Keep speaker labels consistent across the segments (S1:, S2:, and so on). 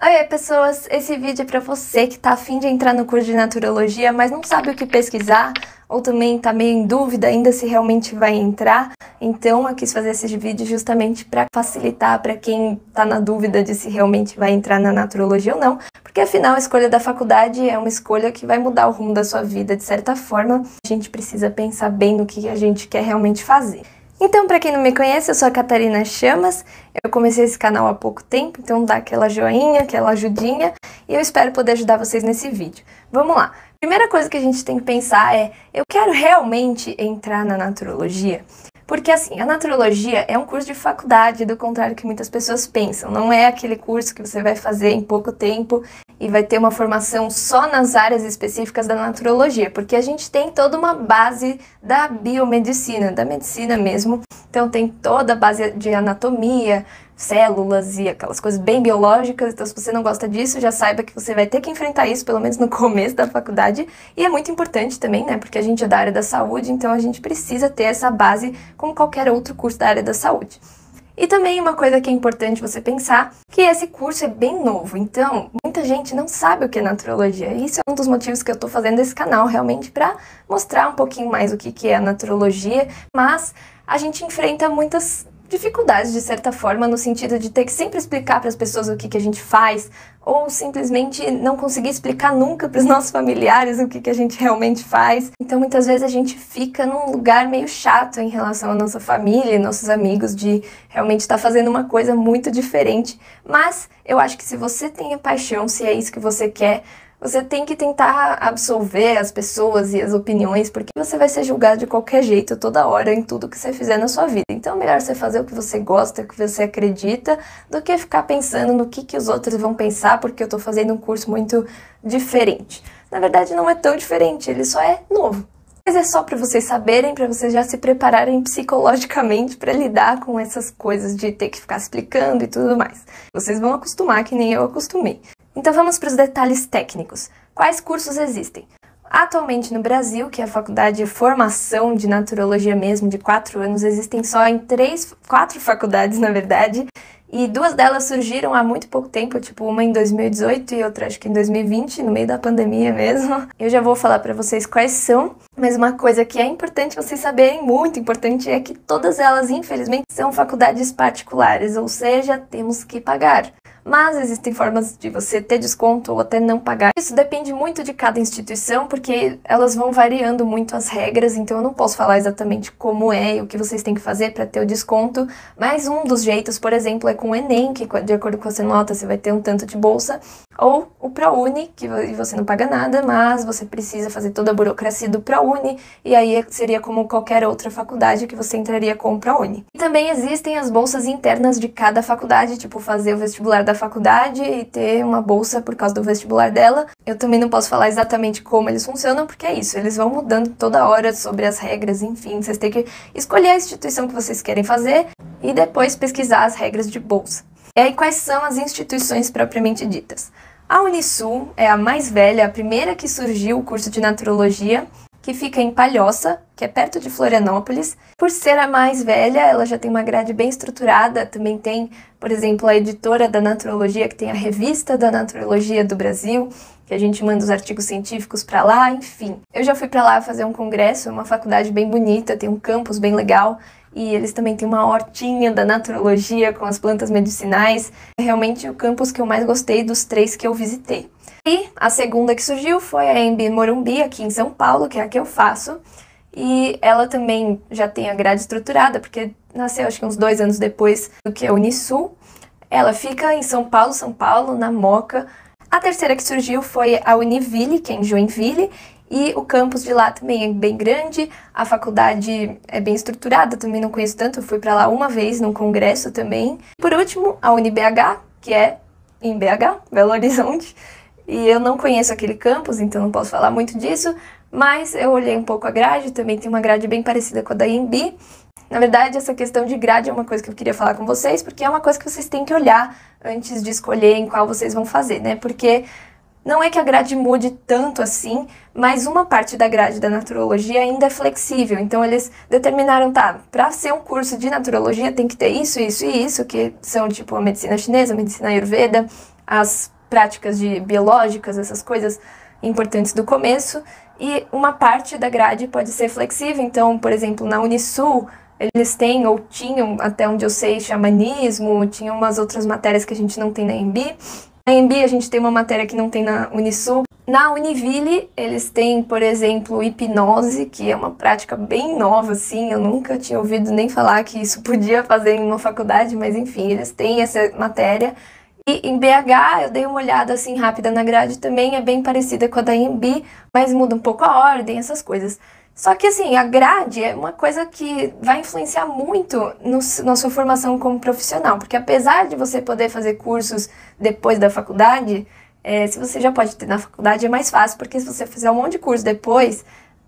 S1: Oi, pessoas! Esse vídeo é para você que tá a fim de entrar no curso de Naturologia, mas não sabe o que pesquisar, ou também tá meio em dúvida ainda se realmente vai entrar. Então eu quis fazer esse vídeo justamente para facilitar para quem tá na dúvida de se realmente vai entrar na Naturologia ou não, porque afinal a escolha da faculdade é uma escolha que vai mudar o rumo da sua vida de certa forma. A gente precisa pensar bem no que a gente quer realmente fazer. Então, para quem não me conhece, eu sou a Catarina Chamas, eu comecei esse canal há pouco tempo, então dá aquela joinha, aquela ajudinha, e eu espero poder ajudar vocês nesse vídeo. Vamos lá! Primeira coisa que a gente tem que pensar é, eu quero realmente entrar na Naturologia? Porque assim, a Naturologia é um curso de faculdade, do contrário que muitas pessoas pensam, não é aquele curso que você vai fazer em pouco tempo e vai ter uma formação só nas áreas específicas da Naturologia, porque a gente tem toda uma base da biomedicina, da medicina mesmo, então tem toda a base de anatomia, células e aquelas coisas bem biológicas, então se você não gosta disso, já saiba que você vai ter que enfrentar isso, pelo menos no começo da faculdade, e é muito importante também, né, porque a gente é da área da saúde, então a gente precisa ter essa base como qualquer outro curso da área da saúde. E também uma coisa que é importante você pensar, que esse curso é bem novo, então muita gente não sabe o que é Naturologia, e isso é um dos motivos que eu tô fazendo esse canal, realmente para mostrar um pouquinho mais o que é a Naturologia, mas a gente enfrenta muitas dificuldades, de certa forma, no sentido de ter que sempre explicar para as pessoas o que a gente faz, ou simplesmente não conseguir explicar nunca para os nossos familiares o que a gente realmente faz. Então, muitas vezes a gente fica num lugar meio chato em relação à nossa família e nossos amigos, de realmente estar fazendo uma coisa muito diferente. Mas eu acho que se você tem a paixão, se é isso que você quer, você tem que tentar absolver as pessoas e as opiniões, porque você vai ser julgado de qualquer jeito, toda hora, em tudo que você fizer na sua vida. Então é melhor você fazer o que você gosta, o que você acredita, do que ficar pensando no que os outros vão pensar, porque eu tô fazendo um curso muito diferente. Na verdade, não é tão diferente, ele só é novo. Mas é só para vocês saberem, para vocês já se prepararem psicologicamente para lidar com essas coisas de ter que ficar explicando e tudo mais. Vocês vão acostumar, que nem eu acostumei. Então vamos para os detalhes técnicos. Quais cursos existem? Atualmente no Brasil, que é a faculdade de formação de Naturologia mesmo, de 4 anos, existem só em 4 faculdades, na verdade, e 2 delas surgiram há muito pouco tempo, tipo uma em 2018 e outra acho que em 2020, no meio da pandemia mesmo. Eu já vou falar para vocês quais são, mas uma coisa que é importante vocês saberem, muito importante, é que todas elas, infelizmente, são faculdades particulares, ou seja, temos que pagar. Mas existem formas de você ter desconto ou até não pagar. Isso depende muito de cada instituição, porque elas vão variando muito as regras, então eu não posso falar exatamente como é e o que vocês têm que fazer para ter o desconto, mas um dos jeitos, por exemplo, é com o Enem, que de acordo com a sua nota você vai ter um tanto de bolsa, ou o ProUni, que você não paga nada, mas você precisa fazer toda a burocracia do ProUni, e aí seria como qualquer outra faculdade que você entraria com o ProUni. E também existem as bolsas internas de cada faculdade, tipo fazer o vestibular da faculdade e ter uma bolsa por causa do vestibular dela. Eu também não posso falar exatamente como eles funcionam, porque é isso, eles vão mudando toda hora sobre as regras, enfim, vocês têm que escolher a instituição que vocês querem fazer e depois pesquisar as regras de bolsa. E aí, quais são as instituições propriamente ditas? A Unisul é a mais velha, a primeira que surgiu o curso de Naturologia, que fica em Palhoça, que é perto de Florianópolis. Por ser a mais velha, ela já tem uma grade bem estruturada, também tem, por exemplo, a editora da Naturologia, que tem a revista da Naturologia do Brasil, que a gente manda os artigos científicos para lá, enfim. Eu já fui para lá fazer um congresso, uma faculdade bem bonita, tem um campus bem legal, e eles também têm uma hortinha da Naturologia com as plantas medicinais. É realmente o campus que eu mais gostei dos 3 que eu visitei. E a segunda que surgiu foi a EMB Morumbi, aqui em São Paulo, que é a que eu faço. E ela também já tem a grade estruturada, porque nasceu acho que uns 2 anos depois do que a Unisul. Ela fica em São Paulo, na Moca. A terceira que surgiu foi a Univille, que é em Joinville. E o campus de lá também é bem grande, a faculdade é bem estruturada, também não conheço tanto, eu fui para lá uma vez num congresso também. Por último, a UniBH, que é em BH, Belo Horizonte, e eu não conheço aquele campus, então não posso falar muito disso, mas eu olhei um pouco a grade, também tem uma grade bem parecida com a da IMB. Na verdade, essa questão de grade é uma coisa que eu queria falar com vocês, porque é uma coisa que vocês têm que olhar antes de escolher em qual vocês vão fazer, né? Porque não é que a grade mude tanto assim, mas uma parte da grade da Naturologia ainda é flexível. Então eles determinaram, tá, para ser um curso de Naturologia tem que ter isso, isso e isso, que são tipo a medicina chinesa, a medicina ayurveda, as práticas biológicas, essas coisas importantes do começo, e uma parte da grade pode ser flexível. Então, por exemplo, na Unisul, eles têm, ou tinham, até onde eu sei, xamanismo, tinham umas outras matérias que a gente não tem na EMB. Na EMB a gente tem uma matéria que não tem na Unisul. Na Univille, eles têm, por exemplo, hipnose, que é uma prática bem nova, assim, eu nunca tinha ouvido nem falar que isso podia fazer em uma faculdade, mas enfim, eles têm essa matéria. E em BH, eu dei uma olhada assim rápida na grade também, é bem parecida com a da EMB, mas muda um pouco a ordem, essas coisas. Só que assim, a grade é uma coisa que vai influenciar muito na sua formação como profissional, porque apesar de você poder fazer cursos depois da faculdade, se você já pode ter na faculdade é mais fácil, porque se você fizer um monte de curso depois,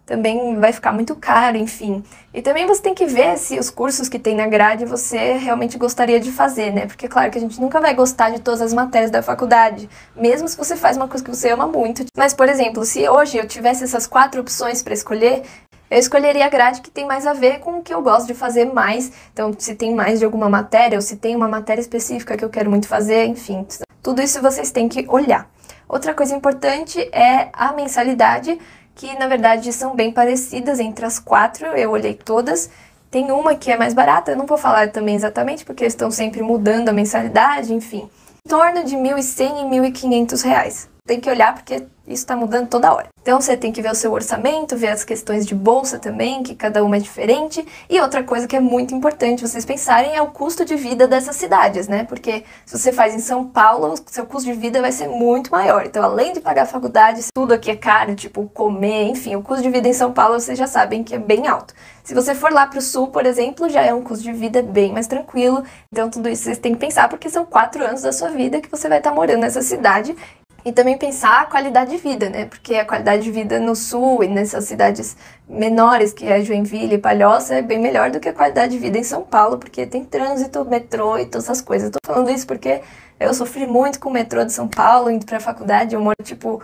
S1: também vai ficar muito caro, enfim. E também você tem que ver se os cursos que tem na grade você realmente gostaria de fazer, né? Porque claro que a gente nunca vai gostar de todas as matérias da faculdade, mesmo se você faz uma coisa que você ama muito. Mas, por exemplo, se hoje eu tivesse essas 4 opções para escolher, eu escolheria a grade que tem mais a ver com o que eu gosto de fazer mais. Então, se tem mais de alguma matéria, ou se tem uma matéria específica que eu quero muito fazer, enfim. Tudo isso vocês têm que olhar. Outra coisa importante é a mensalidade, que na verdade são bem parecidas entre as 4, eu olhei todas. Tem uma que é mais barata, eu não vou falar também exatamente, porque eles estão sempre mudando a mensalidade, enfim. Em torno de R$1.100 e R$1.500. Tem que olhar porque isso está mudando toda hora. Então você tem que ver o seu orçamento, ver as questões de bolsa também, que cada uma é diferente. E outra coisa que é muito importante vocês pensarem é o custo de vida dessas cidades, né? Porque se você faz em São Paulo, seu custo de vida vai ser muito maior. Então, além de pagar a faculdade, tudo aqui é caro, tipo comer, enfim, o custo de vida em São Paulo vocês já sabem que é bem alto. Se você for lá para o sul, por exemplo, já é um custo de vida bem mais tranquilo. Então, tudo isso vocês têm que pensar, porque são 4 anos da sua vida que você vai estar morando nessa cidade. E também pensar a qualidade de vida, né? Porque a qualidade de vida no sul e nessas cidades menores, que é Joinville e Palhoça, é bem melhor do que a qualidade de vida em São Paulo, porque tem trânsito, metrô e todas essas coisas. Eu tô falando isso porque eu sofri muito com o metrô de São Paulo, indo pra faculdade. Eu moro, tipo,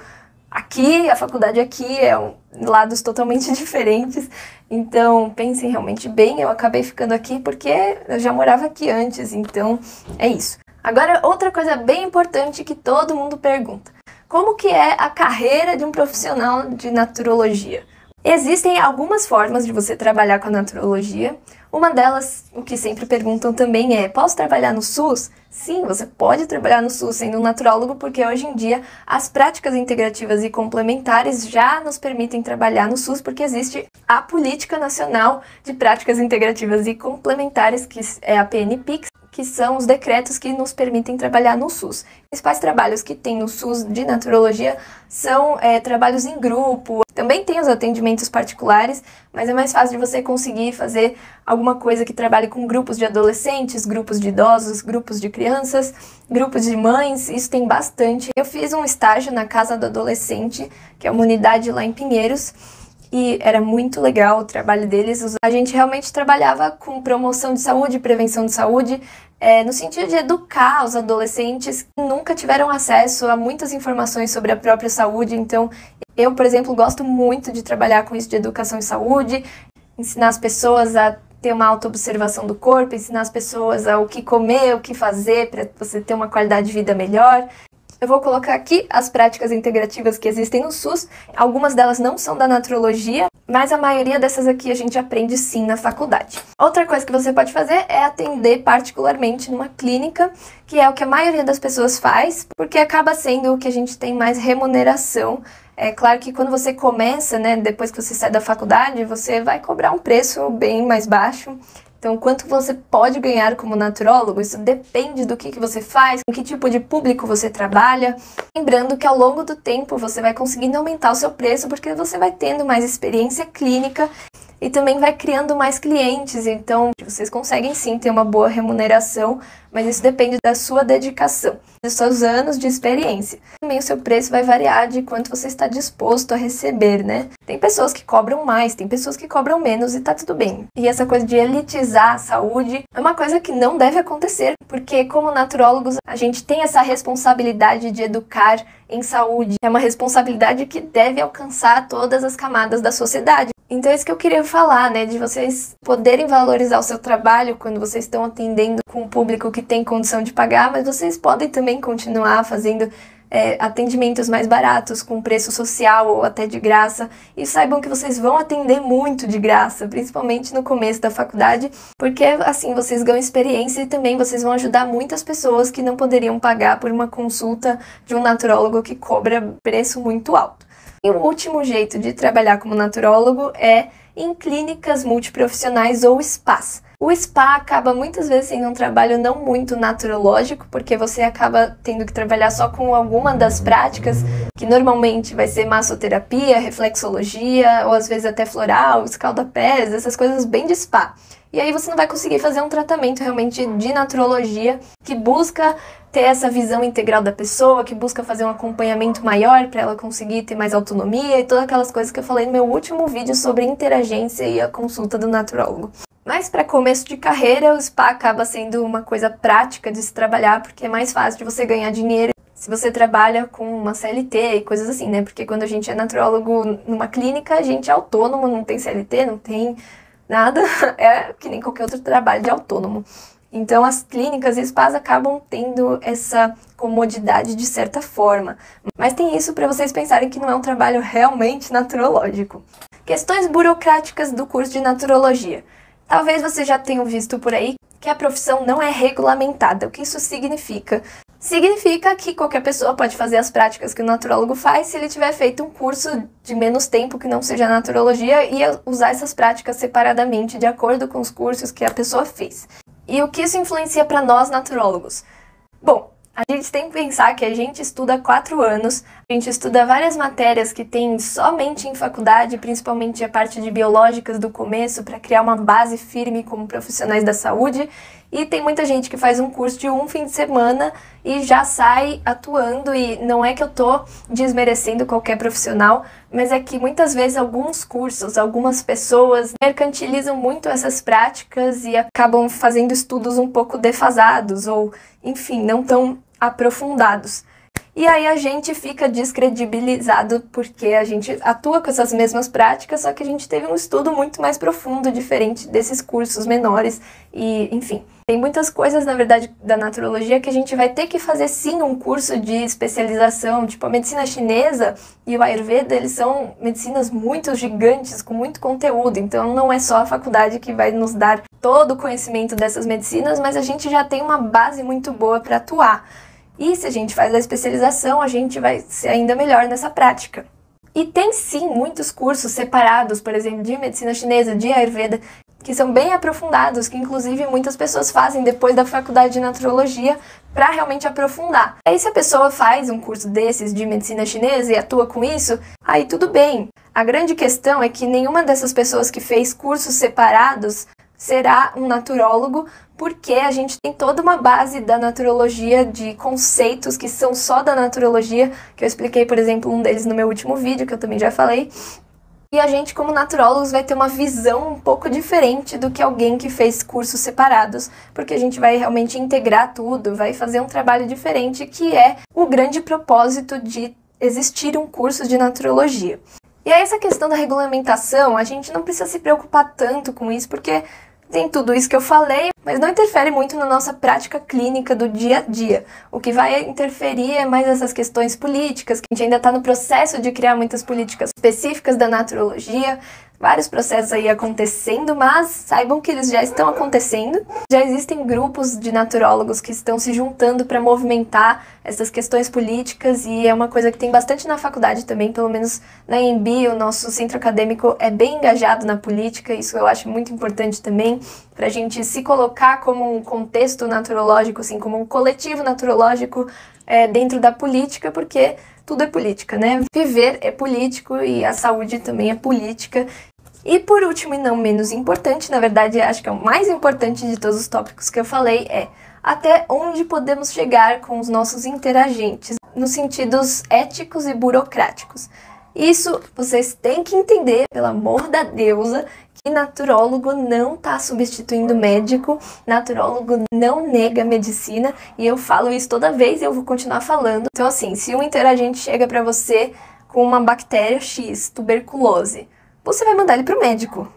S1: aqui, a faculdade aqui, lados totalmente diferentes. Então, pensem realmente bem. Eu acabei ficando aqui porque eu já morava aqui antes, então é isso. Agora, outra coisa bem importante que todo mundo pergunta. Como que é a carreira de um profissional de naturologia? Existem algumas formas de você trabalhar com a naturologia. Uma delas, o que sempre perguntam também é, posso trabalhar no SUS? Sim, você pode trabalhar no SUS sendo um naturólogo, porque hoje em dia as práticas integrativas e complementares já nos permitem trabalhar no SUS, porque existe a Política Nacional de Práticas Integrativas e Complementares, que é a PNPICS, que são os decretos que nos permitem trabalhar no SUS. Os principais trabalhos que tem no SUS de naturologia são trabalhos em grupo, também tem os atendimentos particulares, mas é mais fácil de você conseguir fazer alguma coisa que trabalhe com grupos de adolescentes, grupos de idosos, grupos de crianças, grupos de mães, isso tem bastante. Eu fiz um estágio na Casa do Adolescente, que é uma unidade lá em Pinheiros, e era muito legal o trabalho deles. A gente realmente trabalhava com promoção de saúde, prevenção de saúde, no sentido de educar os adolescentes que nunca tiveram acesso a muitas informações sobre a própria saúde. Então, eu, por exemplo, gosto muito de trabalhar com isso de educação em saúde, ensinar as pessoas a ter uma autoobservação do corpo, ensinar as pessoas a o que comer, o que fazer para você ter uma qualidade de vida melhor. Eu vou colocar aqui as práticas integrativas que existem no SUS. Algumas delas não são da naturologia, mas a maioria dessas aqui a gente aprende sim na faculdade. Outra coisa que você pode fazer é atender particularmente numa clínica, que é o que a maioria das pessoas faz, porque acaba sendo o que a gente tem mais remuneração. É claro que quando você começa, né, depois que você sai da faculdade, você vai cobrar um preço bem mais baixo. Então, quanto você pode ganhar como naturólogo, isso depende do que você faz, com que tipo de público você trabalha. Lembrando que ao longo do tempo você vai conseguindo aumentar o seu preço, porque você vai tendo mais experiência clínica e também vai criando mais clientes. Então, vocês conseguem sim ter uma boa remuneração, mas isso depende da sua dedicação, dos seus anos de experiência. Também o seu preço vai variar de quanto você está disposto a receber, né? Tem pessoas que cobram mais, tem pessoas que cobram menos e tá tudo bem. E essa coisa de elitizar a saúde é uma coisa que não deve acontecer, porque como naturólogos a gente tem essa responsabilidade de educar em saúde. É uma responsabilidade que deve alcançar todas as camadas da sociedade. Então é isso que eu queria falar, né, de vocês poderem valorizar o seu trabalho quando vocês estão atendendo com um público que tem condição de pagar, mas vocês podem também continuar fazendo atendimentos mais baratos, com preço social ou até de graça. E saibam que vocês vão atender muito de graça, principalmente no começo da faculdade, porque assim vocês ganham experiência e também vocês vão ajudar muitas pessoas que não poderiam pagar por uma consulta de um naturólogo que cobra preço muito alto. E o último jeito de trabalhar como naturólogo é em clínicas multiprofissionais ou spas. O spa acaba muitas vezes sendo um trabalho não muito naturológico, porque você acaba tendo que trabalhar só com alguma das práticas, que normalmente vai ser massoterapia, reflexologia, ou às vezes até floral, escaldapés, essas coisas bem de spa. E aí você não vai conseguir fazer um tratamento realmente de naturologia que busca ter essa visão integral da pessoa, que busca fazer um acompanhamento maior para ela conseguir ter mais autonomia e todas aquelas coisas que eu falei no meu último vídeo sobre interagência e a consulta do naturólogo. Mas para começo de carreira, o spa acaba sendo uma coisa prática de se trabalhar, porque é mais fácil de você ganhar dinheiro se você trabalha com uma CLT e coisas assim, né? Porque quando a gente é naturólogo numa clínica, a gente é autônomo, não tem CLT, não tem nada, é que nem qualquer outro trabalho de autônomo. Então as clínicas e spas acabam tendo essa comodidade de certa forma. Mas tem isso para vocês pensarem que não é um trabalho realmente naturológico. Questões burocráticas do curso de naturologia. Talvez vocês já tenham visto por aí que a profissão não é regulamentada. O que isso significa? Significa que qualquer pessoa pode fazer as práticas que o naturólogo faz se ele tiver feito um curso de menos tempo que não seja naturologia e usar essas práticas separadamente de acordo com os cursos que a pessoa fez. E o que isso influencia para nós naturólogos? Bom, a gente tem que pensar que a gente estuda 4 anos, a gente estuda várias matérias que tem somente em faculdade, principalmente a parte de biológicas do começo, para criar uma base firme como profissionais da saúde. E tem muita gente que faz um curso de um fim de semana e já sai atuando, e não é que eu tô desmerecendo qualquer profissional, mas é que muitas vezes alguns cursos, algumas pessoas mercantilizam muito essas práticas e acabam fazendo estudos um pouco defasados ou, enfim, não tão aprofundados. E aí a gente fica descredibilizado porque a gente atua com essas mesmas práticas, só que a gente teve um estudo muito mais profundo, diferente desses cursos menores e, enfim. Tem muitas coisas, na verdade, da naturologia que a gente vai ter que fazer sim um curso de especialização, tipo a medicina chinesa e o Ayurveda, eles são medicinas muito gigantes, com muito conteúdo, então não é só a faculdade que vai nos dar todo o conhecimento dessas medicinas, mas a gente já tem uma base muito boa para atuar. E se a gente faz a especialização, a gente vai ser ainda melhor nessa prática. E tem sim muitos cursos separados, por exemplo, de medicina chinesa, de Ayurveda, que são bem aprofundados, que inclusive muitas pessoas fazem depois da faculdade de naturologia para realmente aprofundar. Aí se a pessoa faz um curso desses de medicina chinesa e atua com isso, aí tudo bem. A grande questão é que nenhuma dessas pessoas que fez cursos separados será um naturólogo, porque a gente tem toda uma base da naturologia, de conceitos que são só da naturologia, que eu expliquei, por exemplo, um deles no meu último vídeo, que eu também já falei. E a gente, como naturólogos, vai ter uma visão um pouco diferente do que alguém que fez cursos separados, porque a gente vai realmente integrar tudo, vai fazer um trabalho diferente, que é o grande propósito de existir um curso de naturologia. E aí essa questão da regulamentação, a gente não precisa se preocupar tanto com isso, porque tem tudo isso que eu falei, mas não interfere muito na nossa prática clínica do dia a dia. O que vai interferir é mais essas questões políticas, que a gente ainda está no processo de criar muitas políticas específicas da naturologia, vários processos aí acontecendo, mas saibam que eles já estão acontecendo. Já existem grupos de naturólogos que estão se juntando para movimentar essas questões políticas, e é uma coisa que tem bastante na faculdade também, pelo menos na EMB, o nosso centro acadêmico é bem engajado na política, isso eu acho muito importante também, para a gente se colocar como um contexto naturológico, assim, como um coletivo naturológico dentro da política, porque tudo é política, né? Viver é político e a saúde também é política. E por último, e não menos importante, na verdade acho que é o mais importante de todos os tópicos que eu falei, é até onde podemos chegar com os nossos interagentes, nos sentidos éticos e burocráticos. Isso vocês têm que entender, pelo amor da deusa, que naturólogo não está substituindo médico, naturólogo não nega medicina, e eu falo isso toda vez e eu vou continuar falando. Então assim, se um interagente chega para você com uma bactéria X, tuberculose, você vai mandar ele pro médico.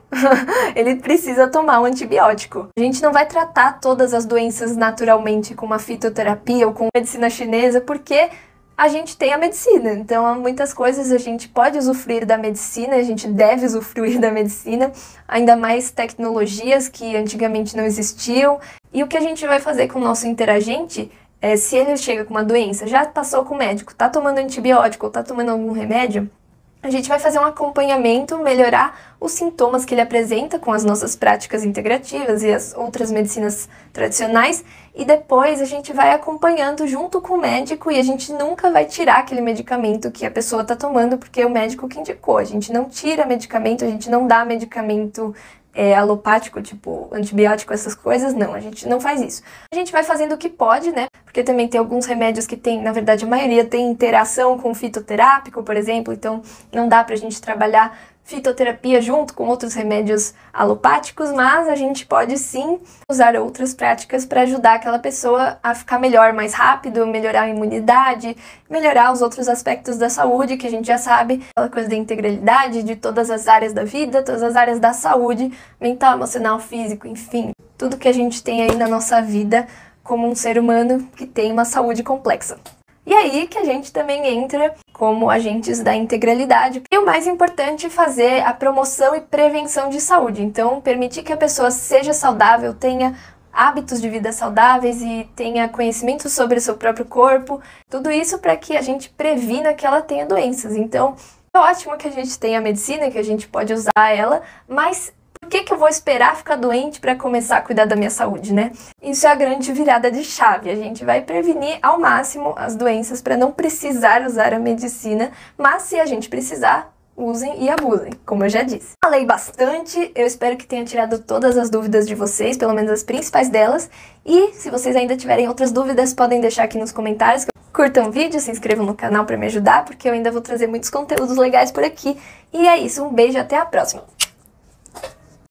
S1: Ele precisa tomar um antibiótico. A gente não vai tratar todas as doenças naturalmente com uma fitoterapia ou com medicina chinesa, porque a gente tem a medicina. Então, muitas coisas a gente pode usufruir da medicina, a gente deve usufruir da medicina, ainda mais tecnologias que antigamente não existiam. E o que a gente vai fazer com o nosso interagente é, se ele chega com uma doença, já passou com o médico, tá tomando antibiótico ou tá tomando algum remédio, a gente vai fazer um acompanhamento, melhorar os sintomas que ele apresenta com as nossas práticas integrativas e as outras medicinas tradicionais, e depois a gente vai acompanhando junto com o médico, e a gente nunca vai tirar aquele medicamento que a pessoa está tomando, porque é o médico que indicou. A gente não tira medicamento, a gente não dá medicamento alopático, tipo antibiótico, essas coisas, não, a gente não faz isso. A gente vai fazendo o que pode, né, porque também tem alguns remédios que tem, na verdade a maioria tem interação com fitoterápico, por exemplo, então não dá pra gente trabalhar fitoterapia junto com outros remédios alopáticos, mas a gente pode sim usar outras práticas para ajudar aquela pessoa a ficar melhor mais rápido, melhorar a imunidade, melhorar os outros aspectos da saúde, que a gente já sabe, aquela coisa da integralidade de todas as áreas da vida, todas as áreas da saúde, mental, emocional, físico, enfim, tudo que a gente tem aí na nossa vida como um ser humano que tem uma saúde complexa. E aí que a gente também entra como agentes da integralidade. E o mais importante é fazer a promoção e prevenção de saúde. Então, permitir que a pessoa seja saudável, tenha hábitos de vida saudáveis e tenha conhecimento sobre o seu próprio corpo. Tudo isso para que a gente previna que ela tenha doenças. Então, é ótimo que a gente tenha a medicina, que a gente pode usar ela, mas por que eu vou esperar ficar doente para começar a cuidar da minha saúde, né? Isso é a grande virada de chave. A gente vai prevenir ao máximo as doenças para não precisar usar a medicina, mas se a gente precisar, usem e abusem, como eu já disse. Falei bastante, eu espero que tenha tirado todas as dúvidas de vocês, pelo menos as principais delas, e se vocês ainda tiverem outras dúvidas, podem deixar aqui nos comentários. Curtam o vídeo, se inscrevam no canal para me ajudar, porque eu ainda vou trazer muitos conteúdos legais por aqui. E é isso, um beijo, até a próxima!